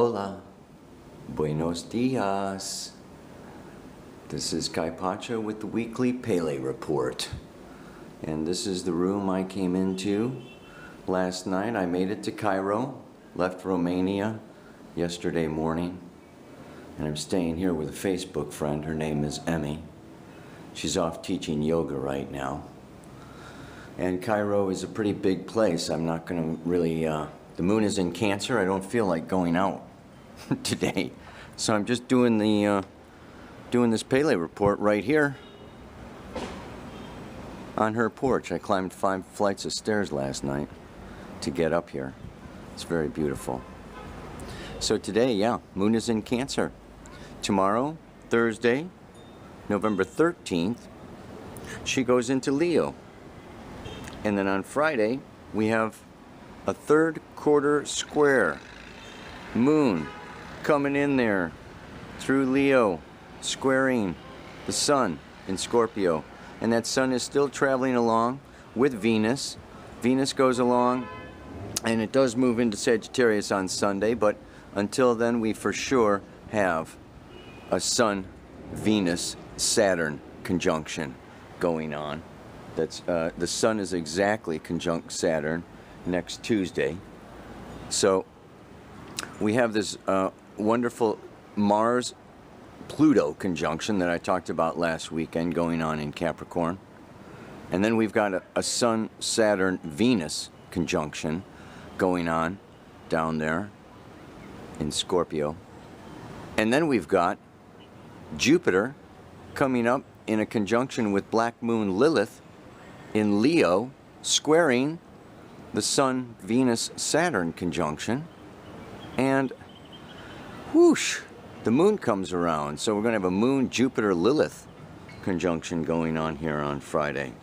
Hola, buenos dias. This is Kaypacha with the weekly Pele report. And this is the room I came into last night. I made it to Cairo, left Romania yesterday morning. And I'm staying here with a Facebook friend. Her name is Emmy. She's off teaching yoga right now. And Cairo is a pretty big place. I'm not going to really, the moon is in Cancer. I don't feel like going out today. So I'm just doing the, doing this Pele report right here on her porch. I climbed 5 flights of stairs last night to get up here. It's very beautiful. So today, yeah, moon is in Cancer. Tomorrow, Thursday, November 13th, she goes into Leo. And then on Friday, we have a 3rd quarter square moon coming in there through Leo, squaring the sun in Scorpio. And that sun is still traveling along with Venus. Venus goes along, and it does move into Sagittarius on Sunday, but until then, we for sure have a Sun, Venus, Saturn conjunction going on. That's the Sun is exactly conjunct Saturn next Tuesday. So we have this wonderful Mars-Pluto conjunction that I talked about last weekend going on in Capricorn. And then we've got a Sun, Saturn, Venus conjunction going on down there in Scorpio. And then we've got Jupiter coming up in a conjunction with Black Moon Lilith in Leo, squaring the Sun, Venus, Saturn conjunction. And whoosh, the moon comes around. So we're going to have a Moon, Jupiter, Lilith conjunction going on here on Friday.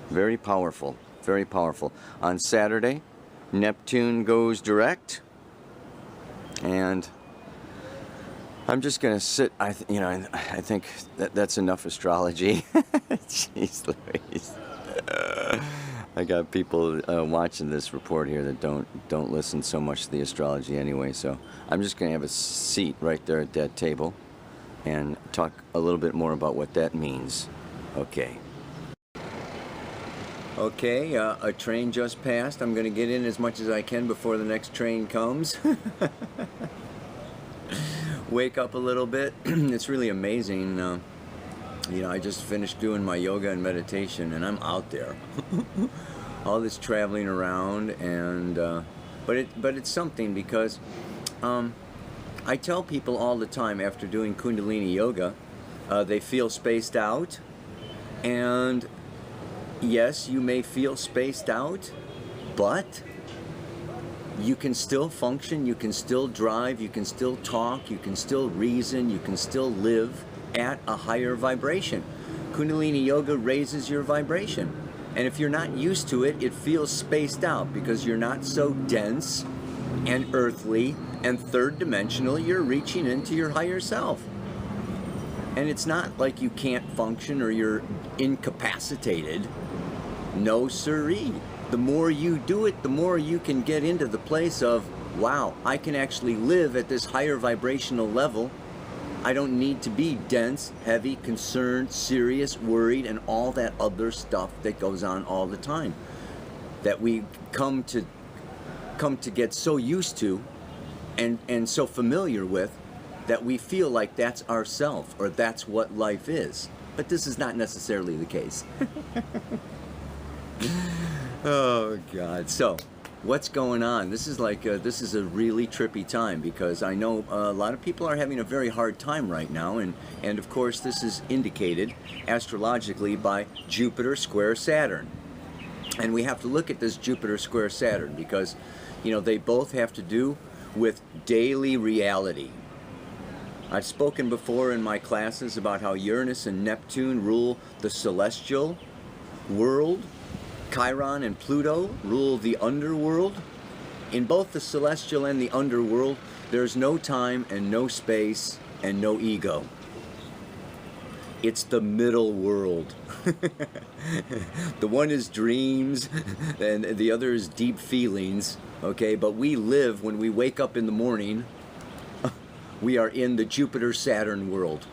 Very powerful, very powerful. On Saturday, Neptune goes direct. And I'm just going to sit, I think that's enough astrology. Jeez Louise. I got people watching this report here that don't listen so much to the astrology anyway, so I'm just going to have a seat right there at that table and talk a little bit more about what that means. Okay. Okay, a train just passed. I'm going to get in as much as I can before the next train comes. Wake up a little bit. It's really amazing. You know, I just finished doing my yoga and meditation, and I'm out there. All this traveling around, and but it's something, because I tell people all the time after doing Kundalini yoga, they feel spaced out, and yes, you may feel spaced out, but you can still function, you can still drive, you can still talk, you can still reason, you can still live at a higher vibration. Kundalini yoga raises your vibration. And if you're not used to it, it feels spaced out because you're not so dense and earthly and third dimensional. You're reaching into your higher self. And it's not like you can't function or you're incapacitated. No siree. The more you do it, the more you can get into the place of, wow, I can actually live at this higher vibrational level. I don't need to be dense, heavy, concerned, serious, worried, and all that other stuff that goes on all the time. That we come to get so used to and so familiar with that we feel like that's ourself or that's what life is. But this is not necessarily the case. Oh God. So what's going on? This is like this is a really trippy time, because I know a lot of people are having a very hard time right now, and of course this is indicated astrologically by Jupiter square Saturn. And we have to look at this Jupiter square Saturn because, you know, they both have to do with daily reality. I've spoken before in my classes about how Uranus and Neptune rule the celestial world. Chiron and Pluto rule the underworld. In both the celestial and the underworld, there's no time and no space and no ego. It's the middle world. The one is dreams and the other is deep feelings, okay? But we live, when we wake up in the morning, we are in the Jupiter-Saturn world.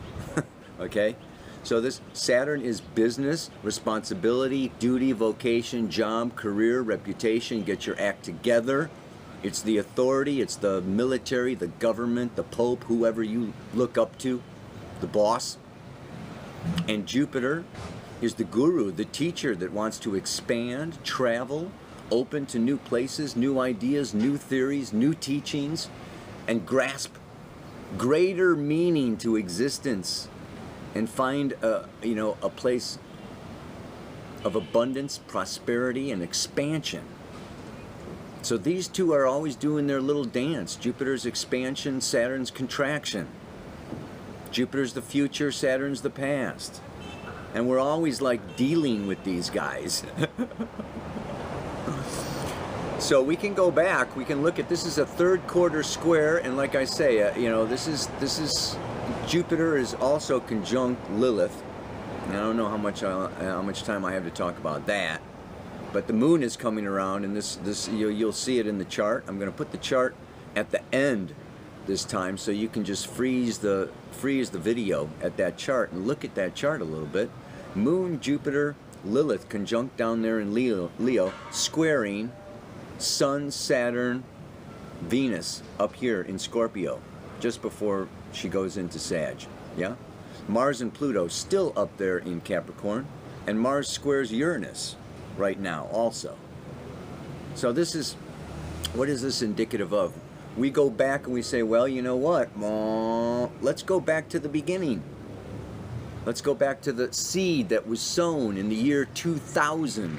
Okay? So this Saturn is business, responsibility, duty, vocation, job, career, reputation, get your act together. It's the authority, it's the military, the government, the Pope, whoever you look up to, the boss. And Jupiter is the guru, the teacher that wants to expand, travel, open to new places, new ideas, new theories, new teachings, and grasp greater meaning to existence and find a place of abundance, prosperity, and expansion. So these two are always doing their little dance. Jupiter's expansion, Saturn's contraction. Jupiter's the future, Saturn's the past. And we're always like dealing with these guys. So we can go back, we can look at, this is a third quarter square, and like I say, this is Jupiter is also conjunct Lilith. And I don't know how much time I have to talk about that. But the moon is coming around, and this you'll see it in the chart. I'm going to put the chart at the end this time, so you can just freeze the video at that chart and look at that chart a little bit. Moon, Jupiter, Lilith conjunct down there in Leo, squaring Sun, Saturn, Venus up here in Scorpio, just before she goes into Sag. Yeah, Mars and Pluto still up there in Capricorn, and Mars squares Uranus right now also. So this is, what is this indicative of? We go back and we say, well, you know what? Let's go back to the beginning. Let's go back to the seed that was sown in the year 2000.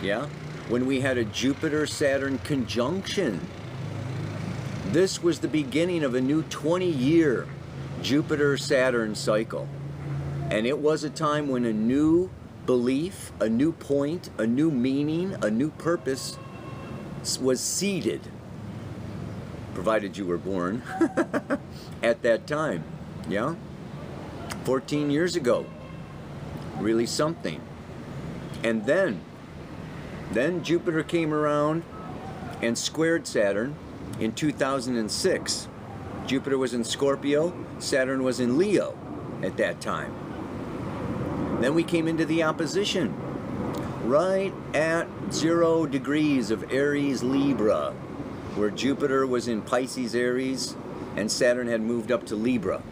Yeah? When we had a Jupiter-Saturn conjunction. This was the beginning of a new 20-year Jupiter-Saturn cycle. And it was a time when a new belief, a new point, a new meaning, a new purpose was seeded, provided you were born at that time. Yeah? 14 years ago. Really something. And then Jupiter came around and squared Saturn in 2006. Jupiter was in Scorpio, Saturn was in Leo at that time. Then we came into the opposition, right at 0 degrees of Aries Libra, where Jupiter was in Pisces Aries and Saturn had moved up to Libra.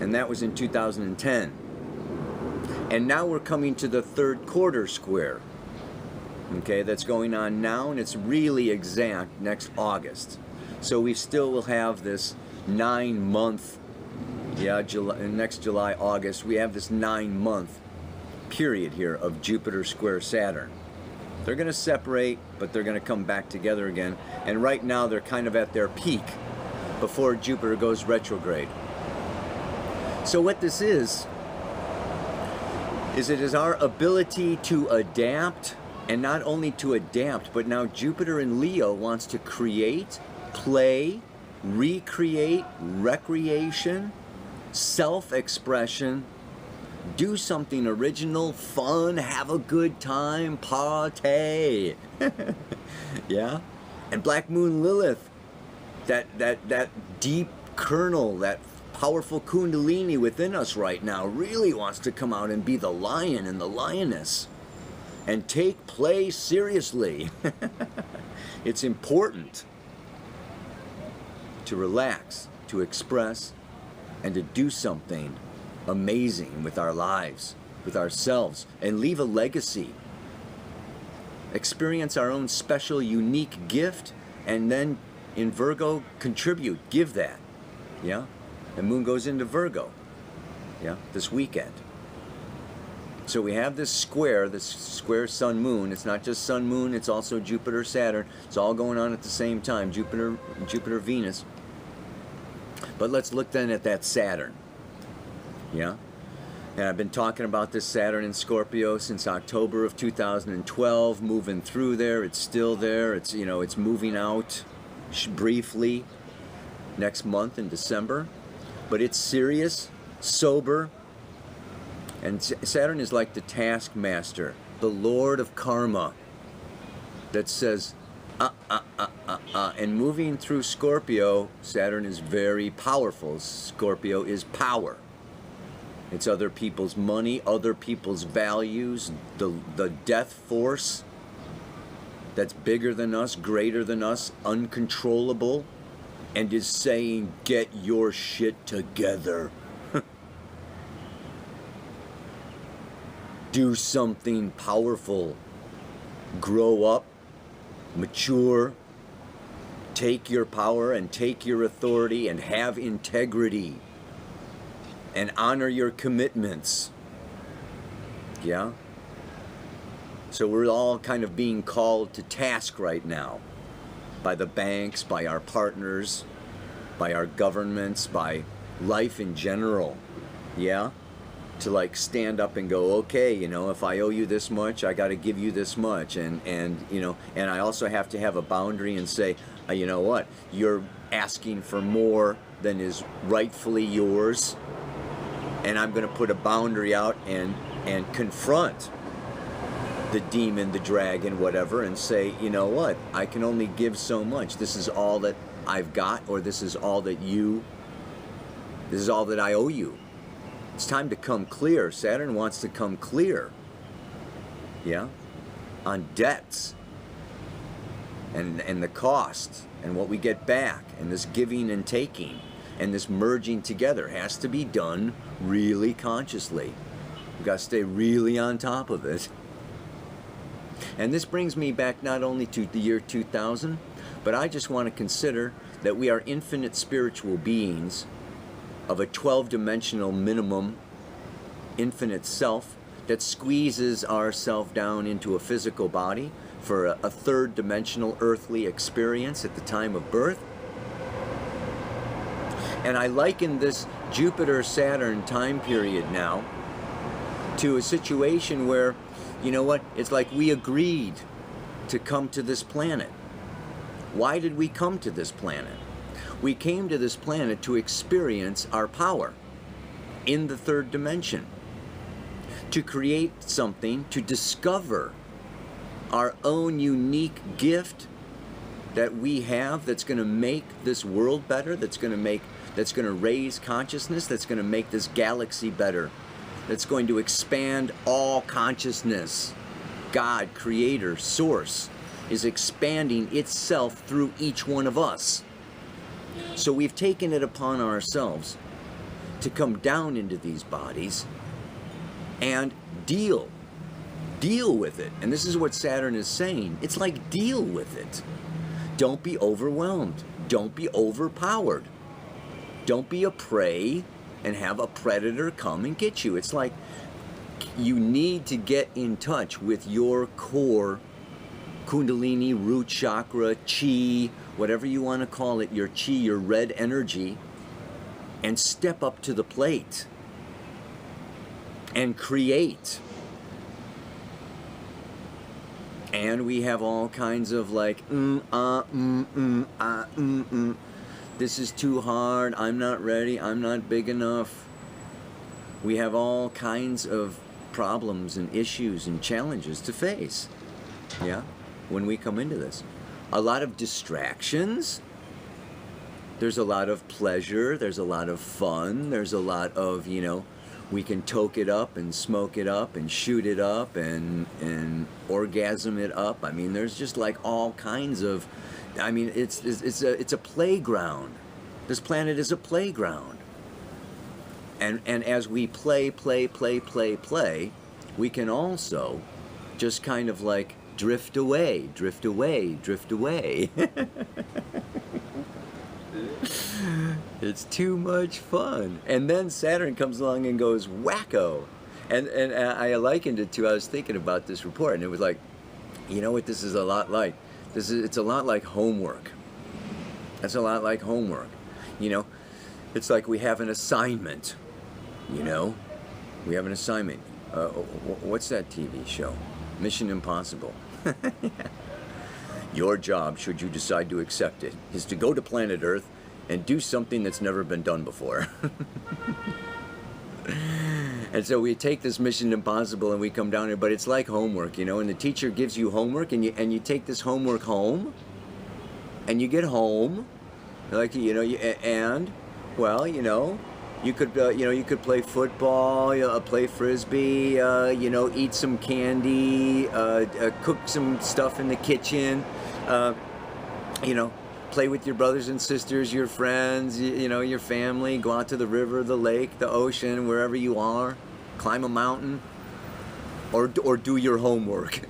And that was in 2010. And now we're coming to the third quarter square. Okay, that's going on now, and it's really exact next August. So we still will have this 9-month, next July, August, we have this 9-month period here of Jupiter square Saturn. They're going to separate, but they're going to come back together again. And right now they're kind of at their peak before Jupiter goes retrograde. So what this is it is our ability to adapt, and not only to adapt, but now Jupiter in Leo wants to create, play, recreate, recreation, self-expression, do something original, fun, have a good time, party. Yeah? And Black Moon Lilith, that deep kernel, that powerful kundalini within us right now really wants to come out and be the lion and the lioness and take play seriously. It's important to relax, to express, and to do something amazing with our lives, with ourselves, and leave a legacy. Experience our own special, unique gift, and then in Virgo, contribute, give that. Yeah? The moon goes into Virgo, yeah, this weekend. So we have this square sun moon. It's not just sun moon, it's also Jupiter Saturn. It's all going on at the same time, Jupiter Venus. But let's look then at that Saturn. Yeah? And I've been talking about this Saturn in Scorpio since October of 2012, moving through there. It's still there. It's, it's moving out briefly next month in December. But it's serious, sober, and Saturn is like the taskmaster, the lord of karma, that says, And moving through Scorpio, Saturn is very powerful. Scorpio is power. It's other people's money, other people's values, the death force that's bigger than us, greater than us, uncontrollable, and is saying, get your shit together. Do something powerful. Grow up, mature, take your power and take your authority and have integrity and honor your commitments. Yeah? So we're all kind of being called to task right now by the banks, by our partners, by our governments, by life in general. Yeah? To like stand up and go, okay, you know, if I owe you this much, I got to give you this much, and you know, and I also have to have a boundary and say, you know what, you're asking for more than is rightfully yours, and I'm going to put a boundary out and confront the demon, the dragon, whatever, and say, you know what, I can only give so much. This is all that I've got, or this is all that I owe you. It's time to come clear. Saturn wants to come clear. Yeah? On debts. And the cost. And what we get back. And this giving and taking. And this merging together has to be done really consciously. We've got to stay really on top of it. And this brings me back not only to the year 2000, but I just want to consider that we are infinite spiritual beings of a 12-dimensional minimum infinite self that squeezes ourself down into a physical body for a third-dimensional earthly experience at the time of birth. And I liken this Jupiter-Saturn time period now to a situation where, you know what, it's like we agreed to come to this planet. Why did we come to this planet? We came to this planet to experience our power in the third dimension, to create something, to discover our own unique gift that we have that's going to make this world better, that's going to raise consciousness, that's going to make this galaxy better, that's going to expand all consciousness. God, Creator, Source, is expanding itself through each one of us. So we've taken it upon ourselves to come down into these bodies and deal with it. And this is what Saturn is saying. It's like, deal with it. Don't be overwhelmed. Don't be overpowered. Don't be a prey and have a predator come and get you. It's like you need to get in touch with your core Kundalini, root chakra, chi, whatever you want to call it, your chi, your red energy, and step up to the plate and create. And we have all kinds of like, this is too hard, I'm not ready, I'm not big enough. We have all kinds of problems and issues and challenges to face. Yeah? When we come into this. A lot of distractions. There's a lot of pleasure. There's a lot of fun. There's a lot of, you know, we can toke it up and smoke it up and shoot it up and orgasm it up. I mean, there's just like all kinds of, I mean, it's a playground. This planet is a playground. And as we play, we can also just kind of like drift away. It's too much fun. And then Saturn comes along and goes wacko. And I likened it to, I was thinking about this report, and it was like, you know what this is a lot like? It's a lot like homework. It's a lot like homework. You know, it's like we have an assignment. You know, we have an assignment. What's that TV show? Mission Impossible. Your job, should you decide to accept it, is to go to planet Earth and do something that's never been done before. And so we take this Mission Impossible and we come down here, but it's like homework, you know, and the teacher gives you homework, and you take this homework home, and you get home, like, you know, and, well, you know, you could play football, play frisbee, you know, eat some candy, cook some stuff in the kitchen, you know, play with your brothers and sisters, your friends, you know, your family, go out to the river, the lake, the ocean, wherever you are, climb a mountain, or do your homework.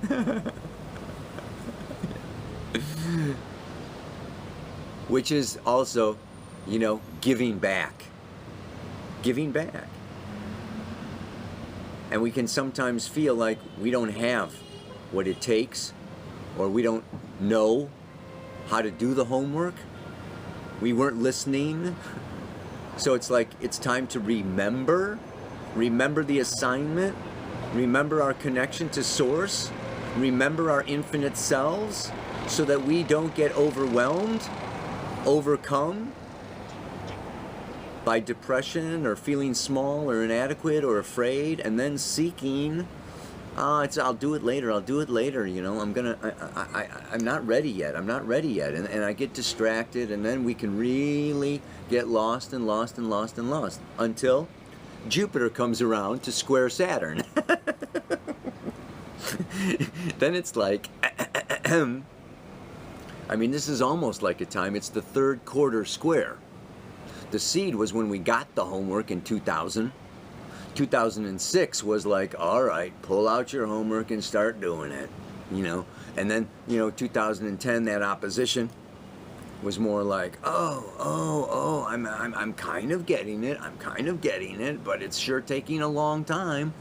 Which is also, you know, giving back. Giving back. And we can sometimes feel like we don't have what it takes, or we don't know how to do the homework. We weren't listening. So it's like, it's time to remember the assignment, remember our connection to Source, remember our infinite selves, so that we don't get overwhelmed, overcome by depression or feeling small or inadequate or afraid, and then seeking, I'll do it later, you know, I'm not ready yet, and I get distracted, and then we can really get lost until Jupiter comes around to square Saturn. Then it's like, I mean, this is almost like a time, it's the third quarter square. The seed was when we got the homework in 2000. 2006 was like, all right, pull out your homework and start doing it, you know. And then, you know, 2010, that opposition was more like, I'm kind of getting it, but it's sure taking a long time.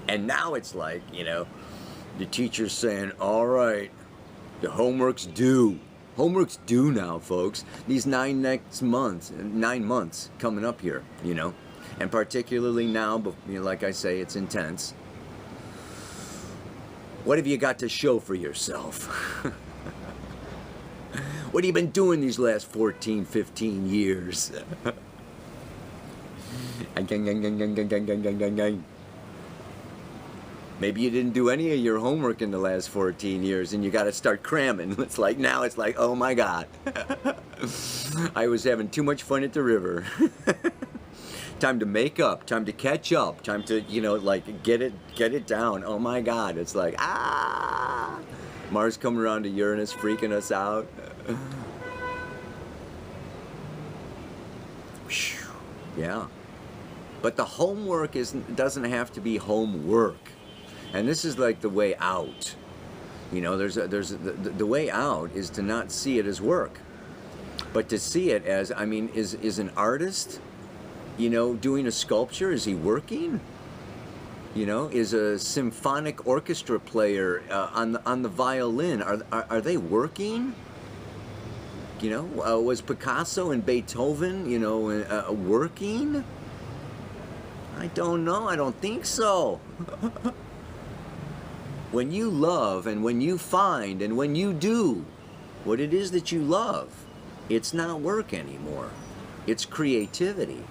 And now it's like, you know, the teacher's saying, all right, the homework's due. Homework's due now, folks. These 9 months coming up here, you know. And particularly now, you know, like I say, it's intense. What have you got to show for yourself? What have you been doing these last 14, 15 years? Maybe you didn't do any of your homework in the last 14 years, and you got to start cramming. It's like, now it's like, oh my God. I was having too much fun at the river. Time to make up, time to catch up, time to, you know, like, get it down. Oh my God. It's like, Mars coming around to Uranus, freaking us out. Yeah. But the homework doesn't have to be homework. And this is like the way out. You know, the way out is to not see it as work, but to see it as, I mean, is an artist, you know, doing a sculpture, is he working? You know, is a symphonic orchestra player on the violin, are they working? You know, was Picasso and Beethoven, you know, working? I don't know. I don't think so. When you love, and when you find, and when you do what it is that you love, it's not work anymore. It's creativity.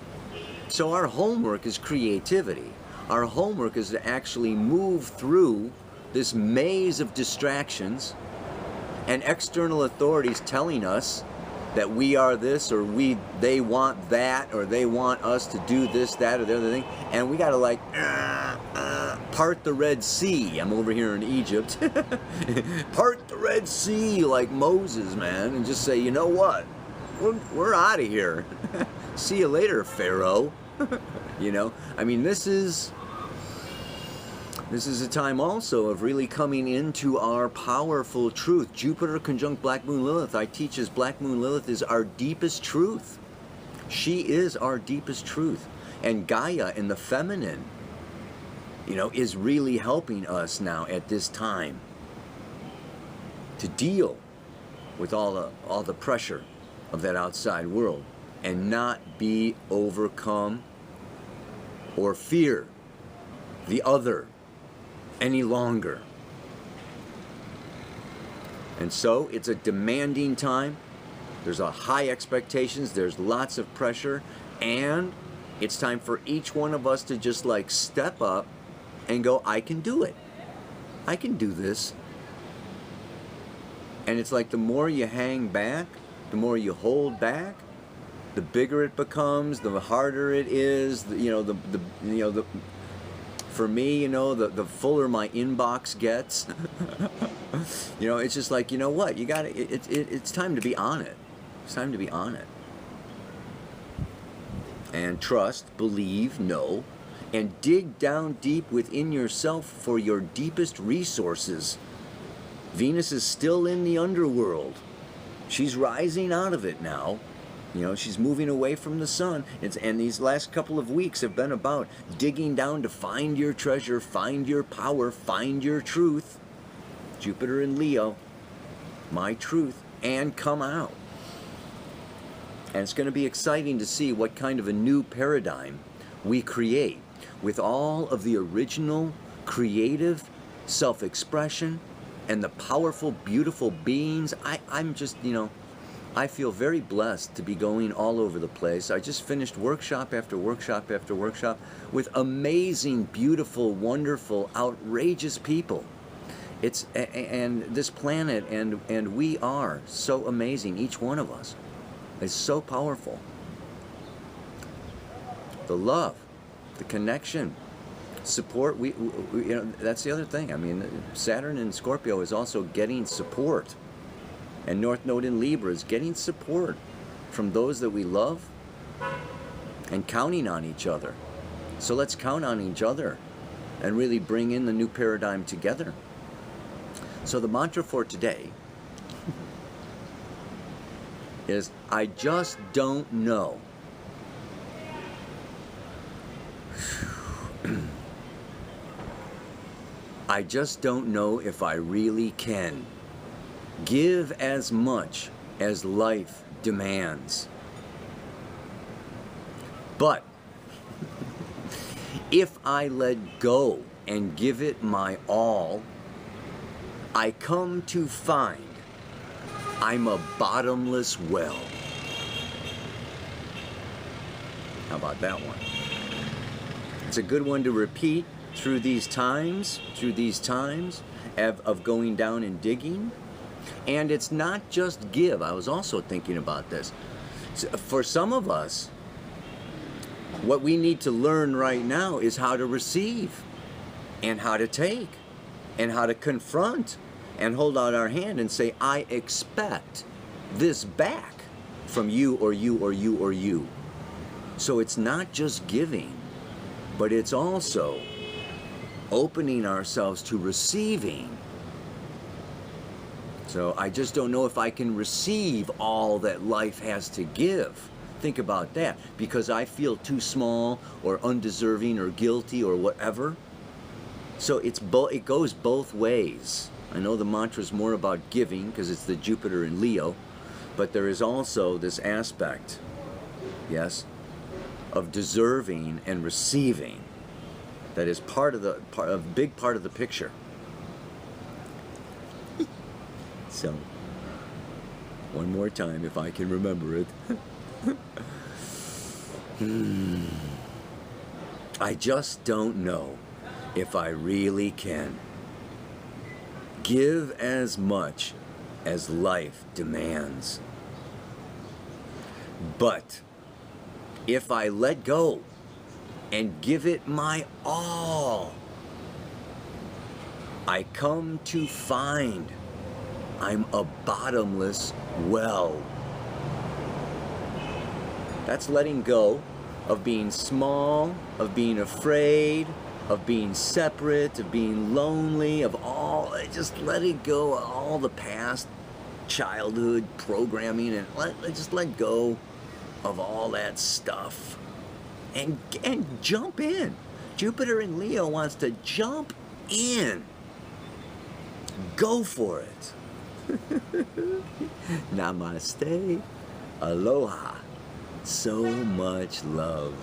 So our homework is creativity. Our homework is to actually move through this maze of distractions and external authorities telling us that we are this, or they want that, or they want us to do this, that, or the other thing, and we gotta like part the Red Sea. I'm over here in Egypt. Part the Red Sea like Moses, man, and just say, you know what, we're out of here. See you later, Pharaoh. You know, I mean, this is a time also of really coming into our powerful truth. Jupiter conjunct Black Moon Lilith. I teach as Black Moon Lilith is our deepest truth. She is our deepest truth. And Gaia in the feminine, you know, is really helping us now at this time to deal with all the pressure of that outside world and not be overcome or fear the other any longer. And so it's a demanding time. There's a high expectations, there's lots of pressure, and It's time for each one of us to just like step up and go, I can do it. I can do this. And it's like the more you hang back, the more you hold back, the bigger it becomes, the harder it is. For me, the fuller my inbox gets. It's just like, you know what? You got it's time to be on it. It's time to be on it. And trust, believe, know, and dig down deep within yourself for your deepest resources. Venus is still in the underworld. She's rising out of it now. She's moving away from the sun. And these last couple of weeks have been about digging down to find your treasure, find your power, find your truth. Jupiter in Leo, my truth, and come out. And it's going to be exciting to see what kind of a new paradigm we create with all of the original creative self-expression and the powerful, beautiful beings. I'm just, I feel very blessed to be going all over the place. I just finished workshop after workshop after workshop with amazing, beautiful, wonderful, outrageous people. And this planet and we are so amazing. Each one of us is so powerful. The love, the connection, support. We that's the other thing. I mean, Saturn in Scorpio is also getting support. And North Node in Libra is getting support from those that we love and counting on each other. So let's count on each other and really bring in the new paradigm together. So the mantra for today is, I just don't know. I just don't know if I really can. Give as much as life demands. But if I let go and give it my all, I come to find I'm a bottomless well. How about that one? It's a good one to repeat through these times of going down and digging. And it's not just give. I was also thinking about this. For some of us, what we need to learn right now is how to receive and how to take and how to confront and hold out our hand and say, I expect this back from you or you or you or you. So it's not just giving, but it's also opening ourselves to receiving. So I just don't know if I can receive all that life has to give. Think about that. Because I feel too small or undeserving or guilty or whatever. So it goes both ways. I know the mantra is more about giving because it's the Jupiter in Leo, but there is also this aspect, yes, of deserving and receiving that is a big part of the picture. So, one more time if I can remember it. I just don't know if I really can. Give as much as life demands. But if I let go and give it my all, I come to find I'm a bottomless well. That's letting go of being small, of being afraid, of being separate, of being lonely, of all, just letting go of all the past childhood programming and just let go of all that stuff and jump in. Jupiter in Leo wants to jump in. Go for it. Namaste. Aloha. So much love.